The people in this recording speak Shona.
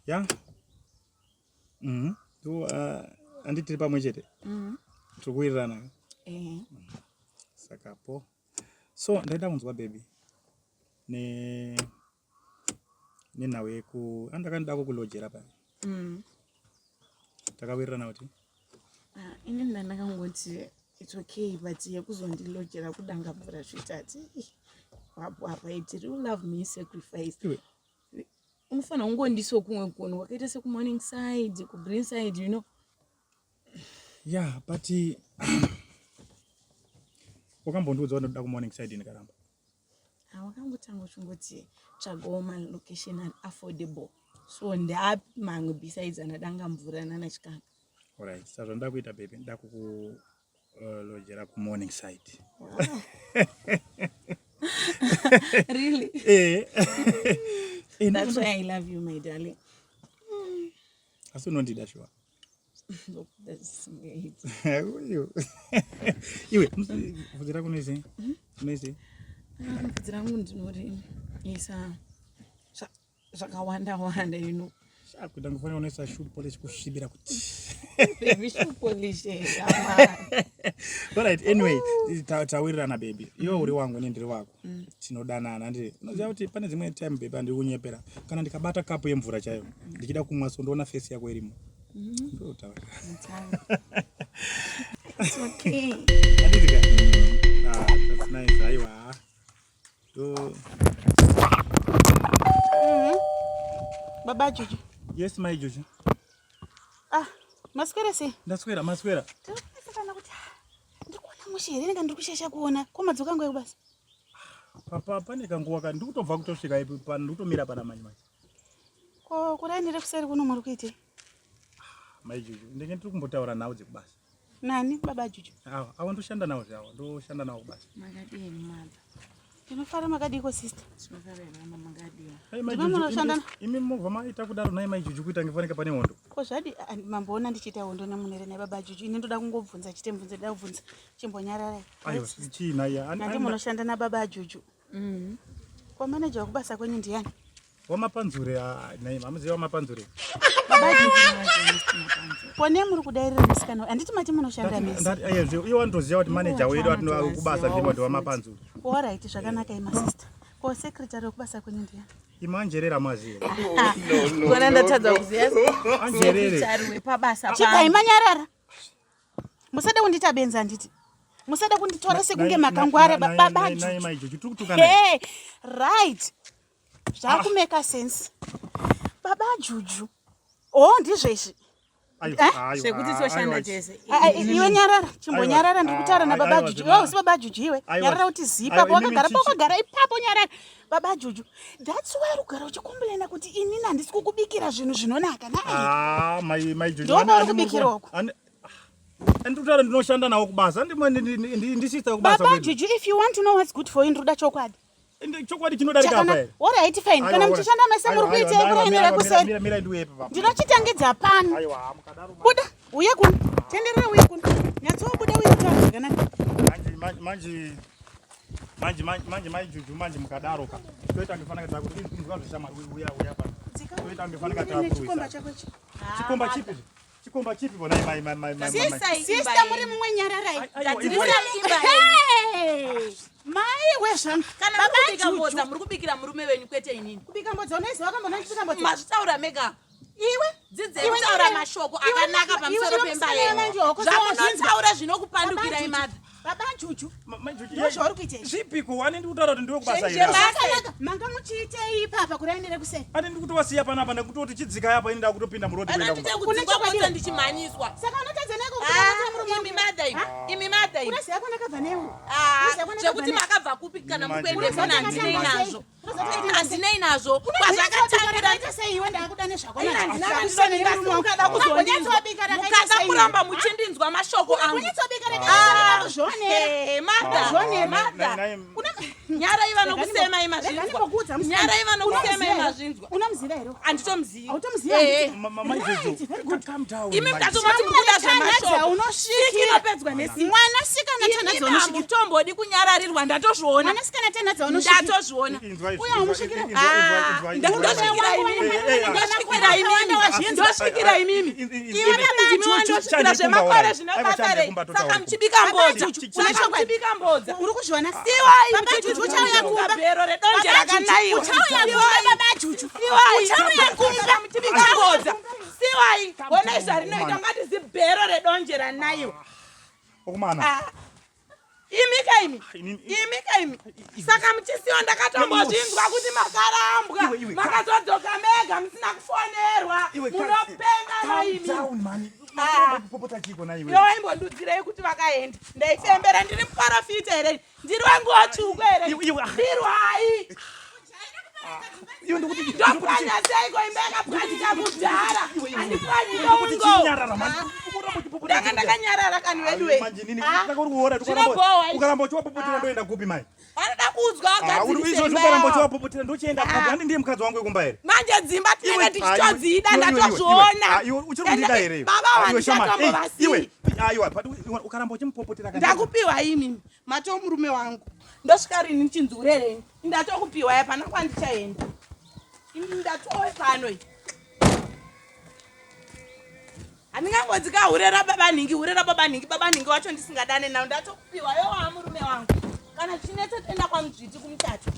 Yeah. Tu anditiri pamwe chete. Tukuirirana. Sakapo. So ndaida kunzwa baby. Nawe ku andakandako kulojera pa. Takawirirana kuti. Ini ndakangoti it's okay but yekuzondilojera kudanga mvura zvitati. Apa it you love me sacrifice. Umfana ungondiso kumwe kuno wakaita seku morning side ku green side you know. Yeah, but wakambondiudza kuti ku morning side ndikaramba. Wakangotanga chungoti tsvagawo ma location are affordable. So ndapamwe besides anadanga mvura nana chikanga. Alright, sasa ndakuita baby ndakuku lojera ku morning side. Wow. Really? That's why I love you, my darling. Asu no ndida shwa. Look, that's great. You. Iwe, muzira kunese? Kunese? Muzira ndinori isa zvakawanda you know. Kuda ngofana unesa shoe polish kushibira kuti. Baby shoe polish. Alright, anyway, tawirirana baby. Iwe uri wangu ne ndiri wako. Tinodanana ndi. Unoziva kuti pane dzimwe time baby andiri kunyepera. Kana ndikabata kapu yemvura chayo. Ndichida kumwa so ndoona face yako irimo. It's okay. Aditika. That's nice. Aiwa. Baba Juju. Yes, my Juju. Maswera se? Ndaswera, maswera. Ndakana kuti ndikuona mushere ndanga ndikushesha kuona komadzoka ngwe basi. Papa pane kanguwa ka ndikutobva kutosvika ipo pano ndikutomira pana manje. Ko kurainira kuseri kuno muri kuite? My Juju, ndenge ndiri kumbotaura nawo dzekubasa. Nani Baba Juju? Awa ndoshanda nawo zvawo, ndoshanda nawo kubasa. Makadini mother. Ndinofara makadiko sister. Tinofarira mama makadini. Hey my Juju, imi mubva maita kudaro naye my Juju kuita ngefanika pane hondo. Ko zvadi mamboona ndichita hondo nemunere naye Baba Juju. Ine ndoda kungobvunza chitemvunze da kubvunza chimbonyarara. Aiwa, china ya. Ndati munoshanda na Baba Juju. Kwa manager wakubasa kwenyu ndiani? Wamapanzure naye mamuziva wamapanzure. Baba Juju. Pone muri kudairira musikana. Anditi mati munoshanda misi. Ndati ayezve iwe wandoziva kuti manager wedu atino kubasa ndimo ndo wamapanzure. All right, zvakanaka ima sister. Ko secretary wakubasa kwenyu ndiani? Imanjerera mazi. No. Kona ndatadza kuziya. Anjerere. Secretary pabasa pa. Chika imanyarara. Musada kundita benza nditi. Musada kunditora sekunge makangware Baba Juju. Naye my Juju tukutukana. Hey, right. Zvakumeka sense. Baba Juju. Ndizvezvi. Sekuti toshanda jese. Iwe nyarara, chimbonyarara ndikutara na Baba Juju. Wewe usi Baba Juju iwe. Nyarara uti zipa wakagara ipapo nyarara. Baba Juju. That's why ugara uchikomblena kuti inini handisi kukubikira zvinhu zvinonaka naye. My Juju. Ndoba kubikira wako. Andutara ndinoshanda nawo kubasa ndisita kubasa. Baba Juju, if you want to know what's good for you ndoda chokwadi. Chokwadi chinodarika apa ere. All right fine. Kana mchishanda mese muri kuite kurainira kuseri. Mira ndiwe papa. Ndinochitangidza pano. Aiwa mukadaro. Buda, uye kuno. Tenderera uye kuno. Nyatso buda uye kutaura zvakanaka. Manje my Juju manje mukadaro ka. Toita ngifanaka takuti ndinzwa zvishama uya pa. Toita ngifanaka takuti. Chikomba chako ichi. Chikomba chipi? Chikomba chipi bona my. Sister muri mumwe nyararai. Tatirisa imba. Mai wezvana. Kana kubika mbodza muri kubikira murume wenyu kwete inini. Kubika mbodza unoziva kambona kubika mbodza. Mazvitaura mega. Iwe dzidzei kutaura mashoko akanaka pamusoro pemba yenyu. Zvamunotaura zvinokupandukira imadha. Baba Juju. Ndozvauri kuita. Zvipiko ani ndikutaura kuti ndiwe kubasa ira. Zvakanaka. Manga muchiitei ipapa kurainira kuseri. Ani ndikutowasiya panapa ndakutoti chidzika yapa indi ndakutopinda murodi kwenda kumba. Kuna chokwadi ndichimanyiswa. Saka unotadza neko kuti imi madha ivi. Imi madha ivi. Unoziva kwanakabva newe. Zvekuti makabva kupi kana mukwende fona handinei nazvo. Handinei nazvo. Kwazvakatangira sei iwe ndakuda nezvako. Mukada kuramba muchindinzwa mashoko angu. Madha. Nyara iva nokusema imazvinzwa. Nyara iva nokusema imazvinzwa. Unomuziva here? Handitomuzivi. Automuziva? Mama Juju. Calm down. Imi mukazomati mukuda zvamashoko. Unoshikira pedwa nesi. Mwana sikana tanadza unoshikira. Mutombodi kunyararirwa ndatozviona. Mwana sikana tanadza unoshikira. Ndatozviona. Uya umushikira. Ndakutosvikira imi. Ndasvikira imimi. Ndosvikira imimi. Iwe ndimewandosvikira zvemakore zvinokasare. Saka muchibika mbodza. Unesha kuchibika mbodza. Uri kuzviona Siwai Babajuju uchauya kumba. bhero redonje rakanaiwa. Uchauya kumba Babajuju. Siwai Uchauya kumba. muchibika mbodza. Siwai bona izvarinoita ngati zibhero redonje ranaiwa. Okumana. Imika imi. Saka muchisiwa ndakatombozvinzwa kuti makarambwa. Makazodzoka mega musina kufonerwa. Munopenga na imi. Yo imbondudzirei kuti vakaenda. Ndaifembera ndiri muprofita here. Ndiri wangu watsvuku here. Ndirwai. Ndopwanya seiko imbeka pwatika kudhara. Handipwanyi dongo. Ndanga ndakanyarara kani wedu we. Ukaramba uchiwapopotera ndoenda kupi mai? Vanoda kuudzwa Izvo ukaramba uchiwapopotera ndochienda kupi? Handi ndiye mukadzi wangu wekumba here. Manje dzimba tinenge tichitodzida ndatozviona. Uchiri kundida here. Baba vandichatombo iwe aiwa ukaramba uchimupopotera kana ndakupiwa imi mato murume wangu ndosvika rini nichinzurereni ndatokupiwa yapana kwandichaenda ini ndatowe pano handingangodzika hurera baba ningi wacho ndisingadane nawo ndatokupiwa yowa murume wangu kana chinetse toenda kwamuzviti kumutato